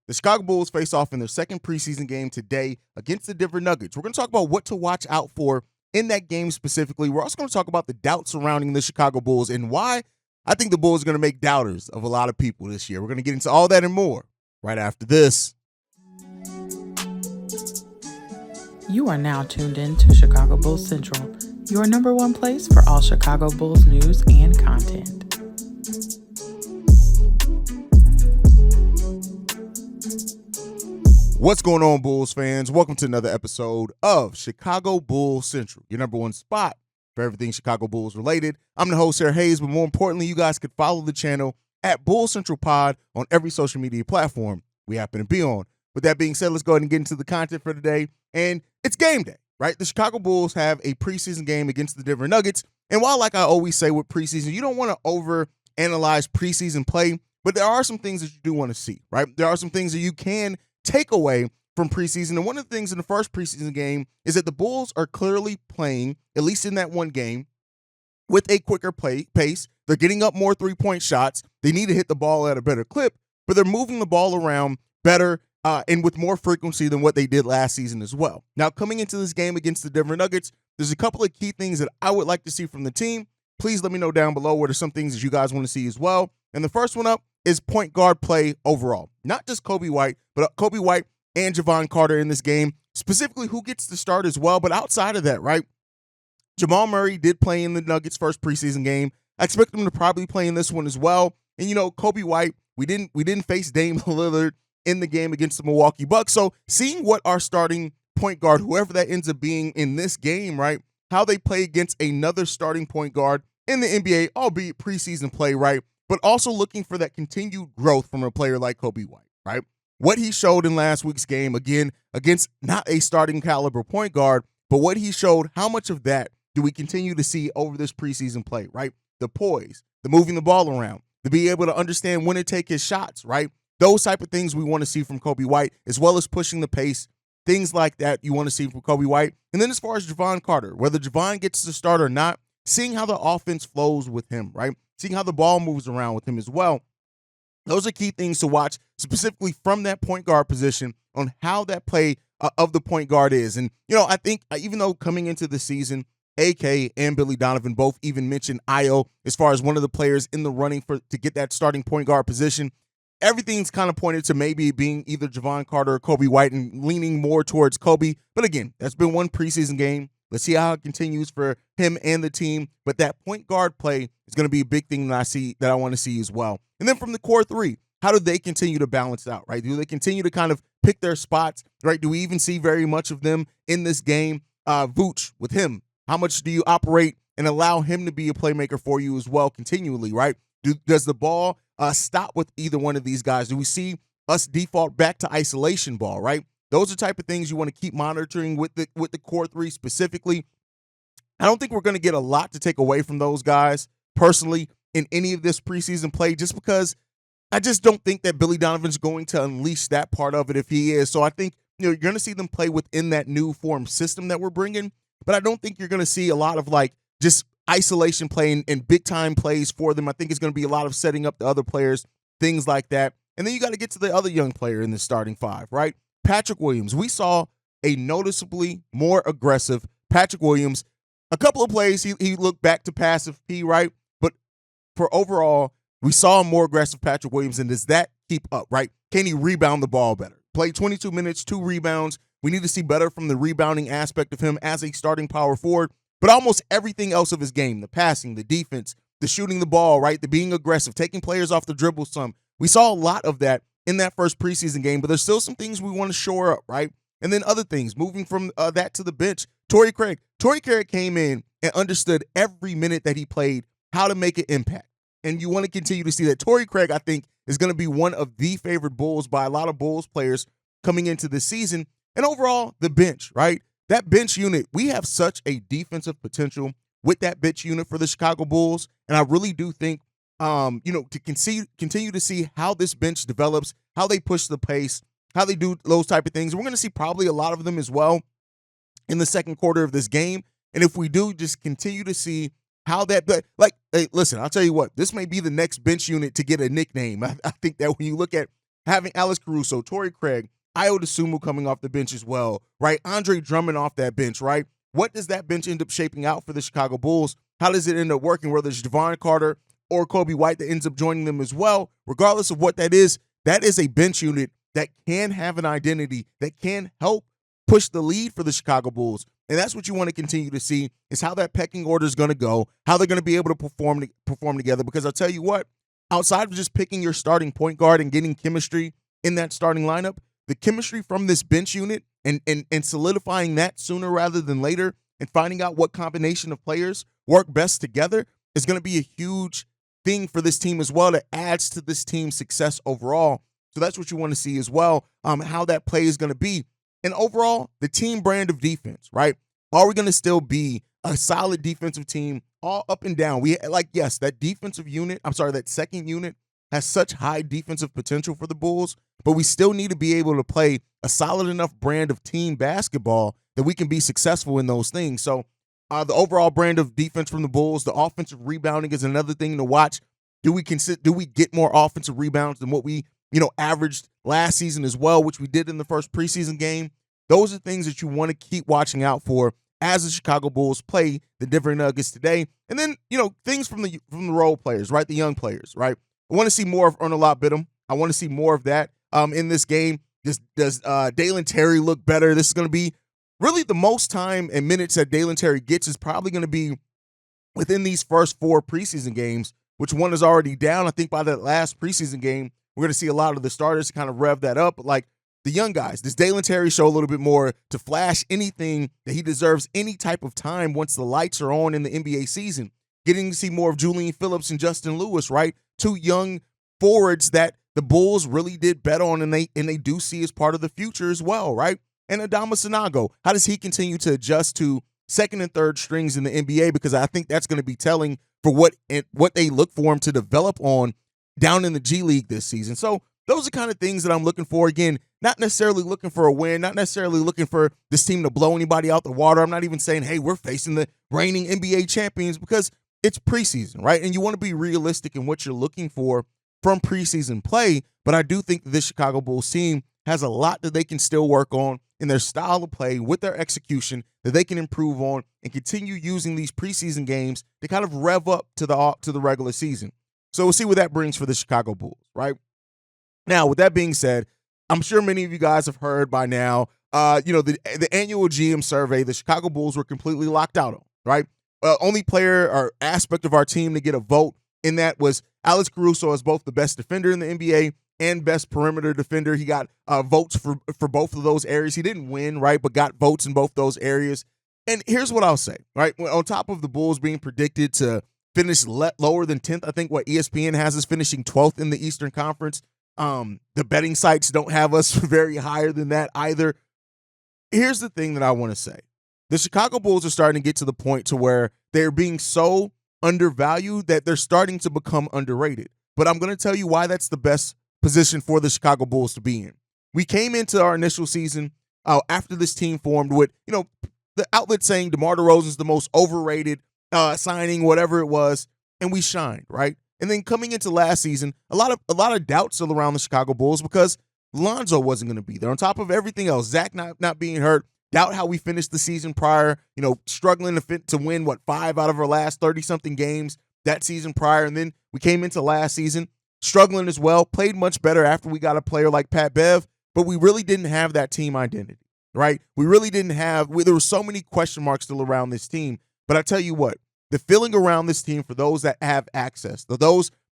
The Chicago Bulls face off in their second preseason game today against the Denver Nuggets. We're going to talk about what to watch out for in that game specifically. We're also going to talk about the doubts surrounding the Chicago Bulls and why I think the Bulls are going to make doubters of a lot of people this year. We're going to get into all that and more right after this. You are now tuned in to Chicago Bulls Central, your number one place for all Chicago Bulls news and content. What's going on, Bulls fans? Welcome to another episode of Chicago Bulls Central, your number one spot for everything Chicago Bulls related. I'm the host here, Haize, but more importantly, you guys could follow the channel at Bulls Central Pod on every social media platform we happen to be on. With that being said, let's go ahead and get into the content for today. And it's game day, right? The Chicago Bulls have a preseason game against the Denver Nuggets. And while, like I always say with preseason, you don't want to overanalyze preseason play, but there are some things that you do want to see, right? There are some things that you can take away from preseason. And one of the things in the first preseason game is that the Bulls are clearly playing, at least in that one game, with a quicker pace. They're getting up more three-point shots. They need to hit the ball at a better clip, but they're moving the ball around better and with more frequency than what they did last season as well. Now, coming into this game against the Denver Nuggets, there's a couple of key things that I would like to see from the team. Please let me know down below what are some things that you guys want to see as well. And the first one up is point guard play overall. Not just Coby White, but Coby White and Jevon Carter in this game. Specifically, who gets to start as well. But outside of that, right, Jamal Murray did play in the Nuggets' first preseason game. I expect him to probably play in this one as well. And, you know, Coby White, we didn't face Dame Lillard in the game against the Milwaukee Bucks. So seeing what our starting point guard, whoever that ends up being in this game, right, how they play against another starting point guard in the NBA, albeit preseason play, right, but also looking for that continued growth from a player like Coby White, right? What he showed in last week's game, again, against not a starting caliber point guard, but what he showed, how much of that do we continue to see over this preseason play, right? The poise, the moving the ball around, to be able to understand when to take his shots, right? Those type of things we want to see from Coby White, as well as pushing the pace, things like that you want to see from Coby White. And then as far as Jevon Carter, whether Jevon gets to start or not, seeing how the offense flows with him, right? Seeing how the ball moves around with him as well. Those are key things to watch, specifically from that point guard position on how that play of the point guard is. And, you know, I think even though coming into the season, AK and Billy Donovan both even mentioned Io as far as one of the players in the running to get that starting point guard position, everything's kind of pointed to maybe being either Jevon Carter or Coby White and leaning more towards Coby. But again, that's been one preseason game. Let's see how it continues for him and the team. But that point guard play is going to be a big thing that I want to see as well. And then from the core three, how do they continue to balance out, right? Do they continue to kind of pick their spots, right? Do we even see very much of them in this game? Vooch, with him, how much do you operate and allow him to be a playmaker for you as well continually, right? Does the ball stop with either one of these guys? Do we see us default back to isolation ball, right? Those are type of things you want to keep monitoring with the core three specifically. I don't think we're going to get a lot to take away from those guys personally in any of this preseason play, just because I just don't think that Billy Donovan's going to unleash that part of it if he is. So I think, you know, you're going to see them play within that new form system that we're bringing, but I don't think you're going to see a lot of like just isolation play and big time plays for them. I think it's going to be a lot of setting up the other players, things like that. And then you got to get to the other young player in the starting five, right? Patrick Williams. We saw a noticeably more aggressive Patrick Williams. A couple of plays, he looked back to passive P, right? But for overall, we saw a more aggressive Patrick Williams, and does that keep up, right? Can he rebound the ball better? Played 22 minutes, 2 rebounds. We need to see better from the rebounding aspect of him as a starting power forward, but almost everything else of his game, the passing, the defense, the shooting the ball, right? The being aggressive, taking players off the dribble some. We saw a lot of that in that first preseason game, but there's still some things we want to shore up, right? And then other things, moving from that to the bench. Torrey Craig came in and understood every minute that he played how to make an impact. And you want to continue to see that. Torrey Craig, I think, is going to be one of the favorite Bulls by a lot of Bulls players coming into this season. And overall, the bench, right? That bench unit, we have such a defensive potential with that bench unit for the Chicago Bulls. And I really do think, to continue to see how this bench develops, how they push the pace, how they do those type of things. We're going to see probably a lot of them as well in the second quarter of this game. And if we do, just continue to see how that, like, hey, listen, I'll tell you what, this may be the next bench unit to get a nickname. I think that when you look at having Alex Caruso, Torrey Craig, Ayo Dosunmu coming off the bench as well, right? Andre Drummond off that bench, right? What does that bench end up shaping out for the Chicago Bulls? How does it end up working, whether it's Devon Carter or Kobe White that ends up joining them as well? Regardless of what that is a bench unit that can have an identity, that can help push the lead for the Chicago Bulls. And that's what you want to continue to see, is how that pecking order is going to go, how they're going to be able to perform together. Because I'll tell you what, outside of just picking your starting point guard and getting chemistry in that starting lineup, the chemistry from this bench unit and solidifying that sooner rather than later and finding out what combination of players work best together is going to be a huge thing for this team as well, that adds to this team's success overall. So that's what you want to see as well, how that play is going to be. And overall, the team brand of defense, right? Are we going to still be a solid defensive team all up and down? Yes, that second unit has such high defensive potential for the Bulls, but we still need to be able to play a solid enough brand of team basketball that we can be successful in those things. So the overall brand of defense from the Bulls, the offensive rebounding is another thing to watch. Do we get more offensive rebounds than what we averaged last season as well, which we did in the first preseason game? Those are things that you want to keep watching out for as the Chicago Bulls play the Denver Nuggets today. And then, things from the role players, right? The young players, right? I want to see more of Ernest Bidham. I want to see more of that in this game. Does Dalen Terry look better? This is going to be really the most time and minutes that Dalen Terry gets is probably going to be within these first 4 preseason games, which one is already down. I think by that last preseason game, we're going to see a lot of the starters kind of rev that up. But like the young guys, does Dalen Terry show a little bit more to flash anything that he deserves any type of time once the lights are on in the NBA season? Getting to see more of Julian Phillips and Justin Lewis, right? 2 young forwards that the Bulls really did bet on and they do see as part of the future as well, right? And Adama Sanago, how does he continue to adjust to second and third strings in the NBA? Because I think that's going to be telling for what they look for him to develop on down in the G League this season. So those are kind of things that I'm looking for. Again, not necessarily looking for a win, not necessarily looking for this team to blow anybody out the water. I'm not even saying, hey, we're facing the reigning NBA champions, because it's preseason, right? And you want to be realistic in what you're looking for from preseason play. But I do think that this Chicago Bulls team has a lot that they can still work on in their style of play, with their execution, that they can improve on and continue using these preseason games to kind of rev up to the regular season. So we'll see what that brings for the Chicago Bulls, right? Now, with that being said, I'm sure many of you guys have heard by now, the annual GM survey, the Chicago Bulls were completely locked out on, right? Only player or aspect of our team to get a vote in that was Alex Caruso as both the best defender in the NBA and best perimeter defender. He got votes for both of those areas. He didn't win, right, but got votes in both those areas. And here's what I'll say, right? On top of the Bulls being predicted to finish lower than 10th, I think what ESPN has us finishing 12th in the Eastern Conference. The betting sites don't have us very higher than that either. Here's the thing that I want to say. The Chicago Bulls are starting to get to the point to where they're being so undervalued that they're starting to become underrated. But I'm going to tell you why that's the best position for the Chicago Bulls to be in. We came into our initial season after this team formed with, the outlet saying DeMar DeRozan's the most overrated signing, whatever it was, and we shined, right? And then coming into last season, a lot of doubts still around the Chicago Bulls because Lonzo wasn't going to be there. On top of everything else, Zach not being hurt, doubt how we finished the season prior, struggling to win, 5 out of our last 30-something games that season prior. And then we came into last season struggling as well, played much better after we got a player like Pat Bev, but we really didn't have that team identity, right? We really didn't have – there were so many question marks still around this team. But I tell you what, the feeling around this team for those that have access,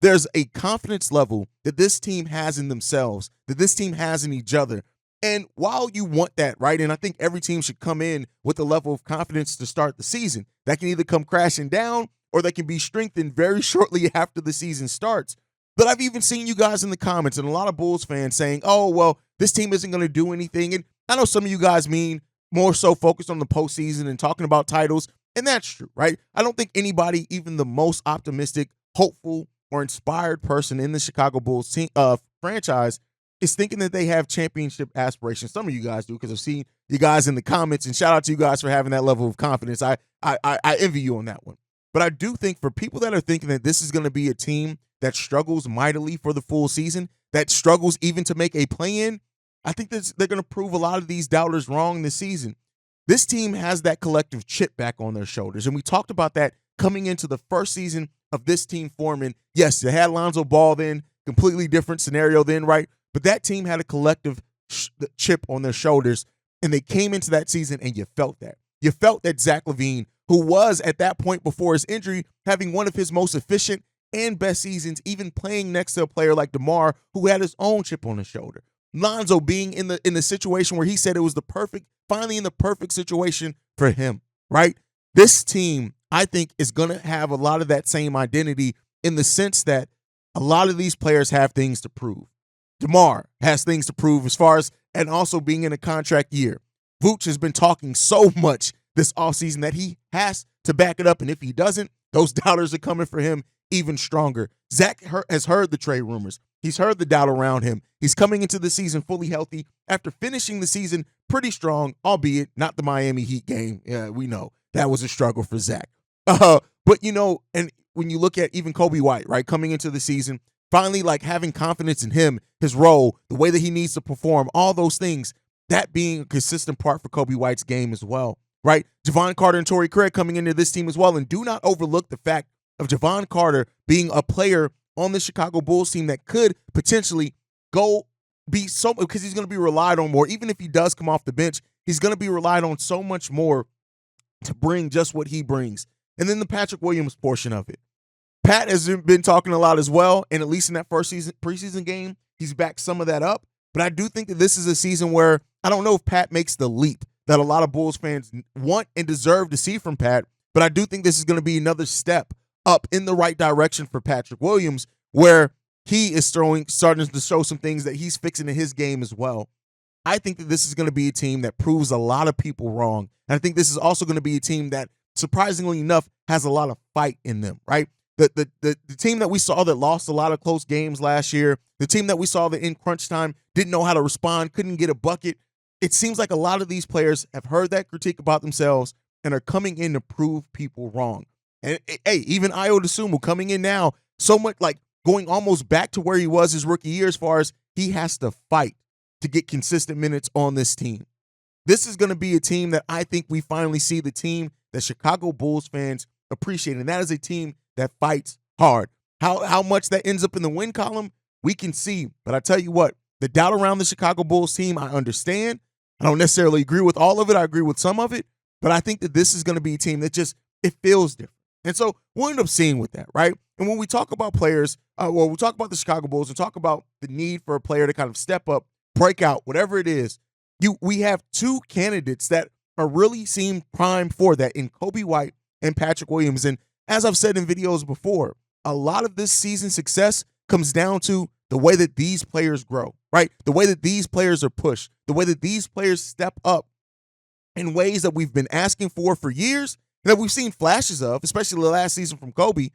there's a confidence level that this team has in themselves, that this team has in each other. And while you want that, right, and I think every team should come in with a level of confidence to start the season, that can either come crashing down or that can be strengthened very shortly after the season starts. But I've even seen you guys in the comments and a lot of Bulls fans saying, oh, well, this team isn't going to do anything. And I know some of you guys mean more so focused on the postseason and talking about titles. And that's true, right? I don't think anybody, even the most optimistic, hopeful, or inspired person in the Chicago Bulls team, franchise is thinking that they have championship aspirations. Some of you guys do, because I've seen you guys in the comments, and shout out to you guys for having that level of confidence. I envy you on that one. But I do think for people that are thinking that this is going to be a team that struggles mightily for the full season, that struggles even to make a play-in, I think they're going to prove a lot of these doubters wrong this season. This team has that collective chip back on their shoulders, and we talked about that coming into the first season of this team forming. Yes, they had Lonzo Ball then, completely different scenario then, right? But that team had a collective chip on their shoulders, and they came into that season, and you felt that. You felt that Zach LaVine, who was at that point before his injury, having one of his most efficient and best seasons, even playing next to a player like DeMar, who had his own chip on his shoulder. Lonzo being in the situation where he said it was finally in the perfect situation for him, right? This team, I think, is going to have a lot of that same identity in the sense that a lot of these players have things to prove. DeMar has things to prove as far as, and also being in a contract year. Vooch has been talking so much this offseason that he has to back it up, and if he doesn't, those doubters are coming for him even stronger. Zach has heard the trade rumors. He's heard the doubt around him. He's coming into the season fully healthy after finishing the season pretty strong, albeit not the Miami Heat game. Yeah, we know that was a struggle for Zach. But, and when you look at even Kobe White, right, coming into the season, finally like having confidence in him, his role, the way that he needs to perform, all those things, that being a consistent part for Kobe White's game as well, right? Javon Carter and Torrey Craig coming into this team as well, and do not overlook the fact of Javon Carter being a player on the Chicago Bulls team that could potentially because he's going to be relied on more. Even if he does come off the bench, he's going to be relied on so much more to bring just what he brings. And then the Patrick Williams portion of it. Pat has been talking a lot as well, and at least in that first preseason game, he's backed some of that up. But I do think that this is a season where I don't know if Pat makes the leap that a lot of Bulls fans want and deserve to see from Pat, but I do think this is going to be another step up in the right direction for Patrick Williams, where he is starting to show some things that he's fixing in his game as well. I think that this is going to be a team that proves a lot of people wrong. And I think this is also going to be a team that, surprisingly enough, has a lot of fight in them, right? The team that we saw that lost a lot of close games last year, the team that we saw that in crunch time didn't know how to respond, couldn't get a bucket. It seems like a lot of these players have heard that critique about themselves and are coming in to prove people wrong. And hey, even Ayo Dosunmu coming in now, so much like going almost back to where he was his rookie year as far as he has to fight to get consistent minutes on this team. This is going to be a team that I think we finally see the team that Chicago Bulls fans appreciate, and that is a team that fights hard. How much that ends up in the win column, we can see. But I tell you what, the doubt around the Chicago Bulls team, I understand. I don't necessarily agree with all of it. I agree with some of it. But I think that this is going to be a team that it feels different. And so we'll end up seeing with that, right? And when we talk about players, we talk about the Chicago Bulls and talk about the need for a player to kind of step up, break out, whatever it is, we have two candidates that are really seem primed for that in Kobe White and Patrick Williams. And as I've said in videos before, a lot of this season's success comes down to the way that these players grow, right? The way that these players are pushed, the way that these players step up in ways that we've been asking for years, and that we've seen flashes of, especially the last season from Kobe,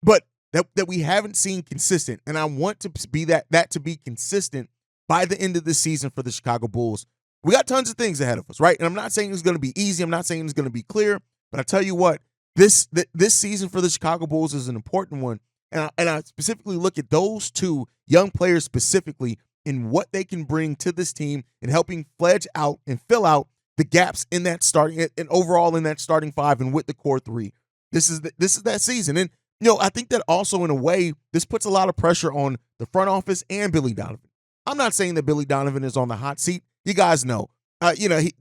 but that we haven't seen consistent. And I want to be that to be consistent by the end of this season for the Chicago Bulls. We got tons of things ahead of us, right? And I'm not saying it's going to be easy. I'm not saying it's going to be clear. But I tell you what, this season for the Chicago Bulls is an important one. And I specifically look at those two young players specifically in what they can bring to this team and helping fledge out and fill out the gaps in that starting and overall in that starting five and with the core three. This is that season. And, I think that also in a way, this puts a lot of pressure on the front office and Billy Donovan. I'm not saying that Billy Donovan is on the hot seat. You guys know,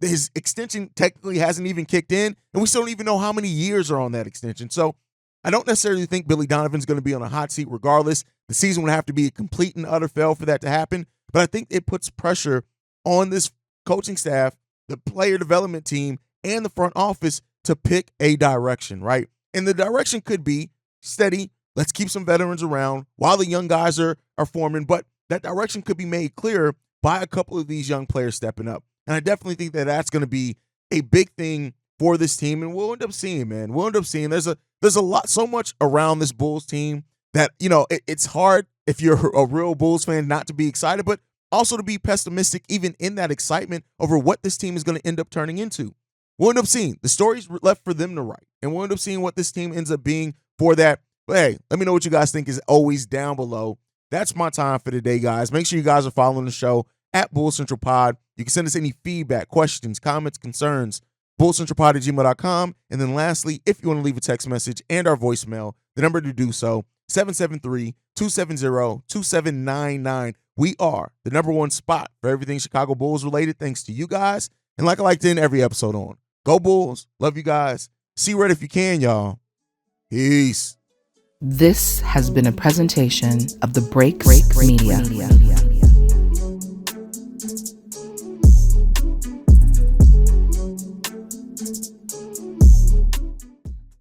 his extension technically hasn't even kicked in, and we still don't even know how many years are on that extension. So I don't necessarily think Billy Donovan's going to be on a hot seat regardless. The season would have to be a complete and utter fail for that to happen. But I think it puts pressure on this coaching staff, the player development team, and the front office to pick a direction, right? And the direction could be steady. Let's keep some veterans around while the young guys are forming. But that direction could be made clearer by a couple of these young players stepping up. And I definitely think that that's going to be a big thing for this team. And we'll end up seeing, man. We'll end up seeing there's a lot, so much around this Bulls team that, it's hard if you're a real Bulls fan not to be excited, but also to be pessimistic even in that excitement over what this team is going to end up turning into. We'll end up seeing the stories left for them to write. And we'll end up seeing what this team ends up being for that But hey, let me know what you guys think is always down below. That's my time for today, guys. Make sure you guys are following the show at Bull Central Pod. You can send us any feedback, questions, comments, concerns, bullcentralpod@gmail.com. And then lastly, if you want to leave a text message and our voicemail, the number to do so, 773-270-2799. We are the number one spot for everything Chicago Bulls related, thanks to you guys. And like I like to end every episode on, go Bulls. Love you guys. See red if you can, y'all. Peace. This has been a presentation of the Break Media.